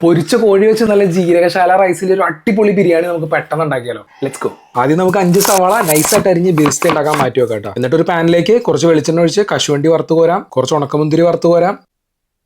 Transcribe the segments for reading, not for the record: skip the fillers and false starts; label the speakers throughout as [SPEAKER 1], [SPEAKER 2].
[SPEAKER 1] പൊരിച്ച കോഴി വെച്ച് നല്ല ജീരകശാല റൈസിൽ ഒരു അടിപൊളി ബിരിയാണി നമുക്ക് പെട്ടെന്ന് ഉണ്ടാക്കിയാലോ. Let's go. ആദ്യം നമുക്ക് 5 സവാള നൈസായിട്ട് അരിഞ്ഞ് ബിരിസ്തി ഉണ്ടാക്കാൻ മാറ്റി വെക്കാം കേട്ടോ. എന്നിട്ട് ഒരു പാനിലേക്ക് കുറച്ച് വെളിച്ചെണ്ണ ഒഴിച്ച് കശുവണ്ടി വറുത്ത് കോരാം, കുറച്ച് ഉണക്കമുന്തിരി വറുത്ത് കോരാം.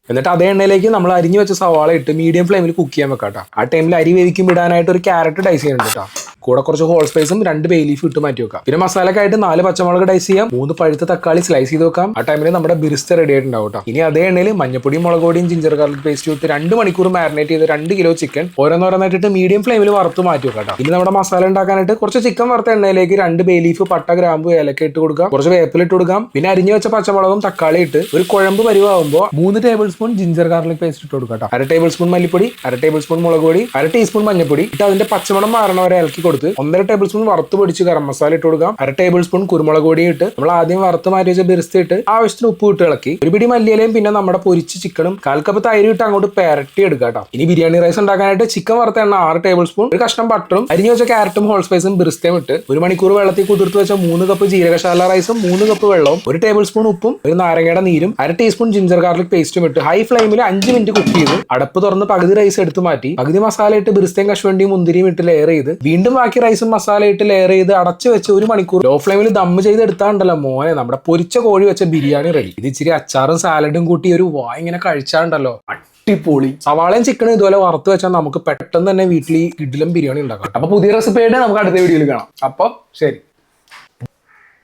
[SPEAKER 1] എന്നിട്ട് അതേ എണ്ണയിലേക്ക് നമ്മൾ അരിഞ്ഞു വെച്ച സവാള ഇട്ട് മീഡിയം ഫ്ലെയിമിൽ കുക്ക് ചെയ്യാൻ വെക്കാം കേട്ടോ. ആ ടൈമിൽ അരി വേവിക്കും ഇടാനായിട്ട് ഒരു ക്യാരറ്റ് ഡൈസ് ചെയ്യുന്നുണ്ട് കേട്ടോ. കൂടെ കുറച്ച് ഹോൾ സ്പൈസും 2 ബേ ലീഫ് ഇട്ട് മാറ്റി വെക്കാം. പിന്നെ മസാലക്കായിട്ട് 4 പച്ചമുളക് ഡൈസ് ചെയ്യാം, 3 പഴുത്ത തക്കാളി സ്ലൈസ് ചെയ്ത് വെക്കാം. ആ ടൈമിൽ നമ്മുടെ ബിരിസ്ത റെഡി ആയിട്ടുണ്ടാവും കേട്ടോ. ഇനി അതേ എണ്ണയിൽ മഞ്ഞപ്പൊടിയും മുളക് പൊടിയും ജിഞ്ചർ ഗാർലിക് പേസ്റ്റ് ഇട്ട് 2 മണിക്കൂർ മാരിനേറ്റ് ചെയ്ത് 2 കിലോ ചിക്കൻ ഓരോന്നോരോന്നായിട്ട് മീഡിയം ഫ്ലെയിമിൽ വറുത്ത് മാറ്റി വെക്കാം കേട്ടോ. ഇനി നമ്മുടെ മസാല ഉണ്ടാക്കാനായിട്ട് കുറച്ച് ചിക്കൻ വറുത്ത എണ്ണയിലേക്ക് 2 ബേ ലീഫ്, പട്ട, ഗ്രാമ്പു, ഏലക്ക ഇട്ട് കൊടുക്കാം. കുറച്ച് വേപ്പില ഇട്ട് കൊടുക്കാം. പിന്നെ അരിഞ്ഞു വെച്ച പച്ചമുളകും തക്കാളി ഇട്ട് ഒരു കുഴമ്പ് പരിവാകുമ്പോൾ 3 table spoon ginger garlic paste ഇട്ട് കൊടുക്കാം. 1/2 ടേബിൾ സ്പൂൺ മല്ലിപ്പൊടി, 1/2 ടേബിൾ സ്പൂൺ മുളക് പൊടി, 1/2 ടീസ്പൂൺ മഞ്ഞപ്പൊടി ഇട്ട് അതിന്റെ പച്ചമണം മാറണ വരെ ഇളക്കി കൊടുത്ത് 1/2 ടേബിൾ സ്പൂൺ വറുത്ത് പൊടിച്ച് ഗരം മസാല ഇട്ട് കൊടുക്കാം. 1/2 ടേബിൾ സ്പൂൺ കുരുമുളക് പൊടി ഇട്ട് നമ്മൾ ആദ്യം വറുത്ത് മാറ്റി വെച്ച ബിരിസ്തി ഇട്ട് ആവശ്യത്തിന് ഉപ്പ് ഇട്ട് ഇളക്കി ഒരു പിടി മല്ലിയിലയും പിന്നെ നമ്മുടെ പൊരിച്ച് ചിക്കനും 1/4 കപ്പ് തൈര് ഇട്ട് അങ്ങോട്ട് പെരട്ടി എടുക്കാം കേട്ടോ. ഇനി ബിരിയാണി റൈസ് ഉണ്ടാക്കാനായിട്ട് ചിക്കൻ വറുത്ത എണ്ണ 6 ടേബിൾ സ്പൂൺ, ഒരു കഷ്ണം ബട്ടറും അരിഞ്ഞു വെച്ച ക്യാരറ്റും ഹോൾ സ്പൈസും ബിരിസ്തയും ഇട്ട് 1 മണിക്കൂർ വെള്ളത്തിൽ കുതിർത്ത് വെച്ച 3 കപ്പ് ജീരകശാല റൈസും 3 കപ്പ് വെള്ളവും 1 ടേബിൾ സ്പൂൺ ഉപ്പും ഒരു നാരങ്ങയുടെ നീരും 1/2 ടീസ്പൂൺ ജിഞ്ചർ ഗാർലിക് പേസ്റ്റും ഇട്ട് ഹൈ ഫ്ലെയിമിൽ 5 മിനിറ്റ് കുക്ക് ചെയ്ത് അടപ്പ് തുറന്ന് പകുതി റൈസ് എടുത്ത് മാറ്റി പകുതി മസാല ഇട്ട് ബിരിസ്തയും കശുവണ്ടിയും മുന്തിരിയും ഇട്ട് ലെയർ ചെയ്ത് വീണ്ടും ബാക്കി റൈസും മസാല ഇട്ട് ലെയർ ചെയ്ത് അടച്ചു വെച്ച് 1 മണിക്കൂർ ലോ ഫ്ലെയിമിൽ ദമ്മ് ചെയ്ത് എടുത്താണ്ടല്ലോ മോനെ, നമ്മുടെ പൊരിച്ച കോഴി വെച്ച ബിരിയാണി റെഡി. ഇത് ഇച്ചിരി അച്ചാറും സാലഡും കൂട്ടി ഒരു ഇങ്ങനെ കഴിച്ചാണ്ടല്ലോ അടിപൊളി. സവാളയും ചിക്കനും ഇതുപോലെ വറുത്ത് വെച്ചാൽ നമുക്ക് പെട്ടെന്ന് തന്നെ വീട്ടിൽ ഇഡ്ഡലും ബിരിയാണി ഉണ്ടാക്കാം. അപ്പൊ പുതിയ റെസിപ്പി ആയിട്ട് നമുക്ക് അടുത്ത വീഡിയോയിൽ കാണാം. അപ്പൊ ശരി.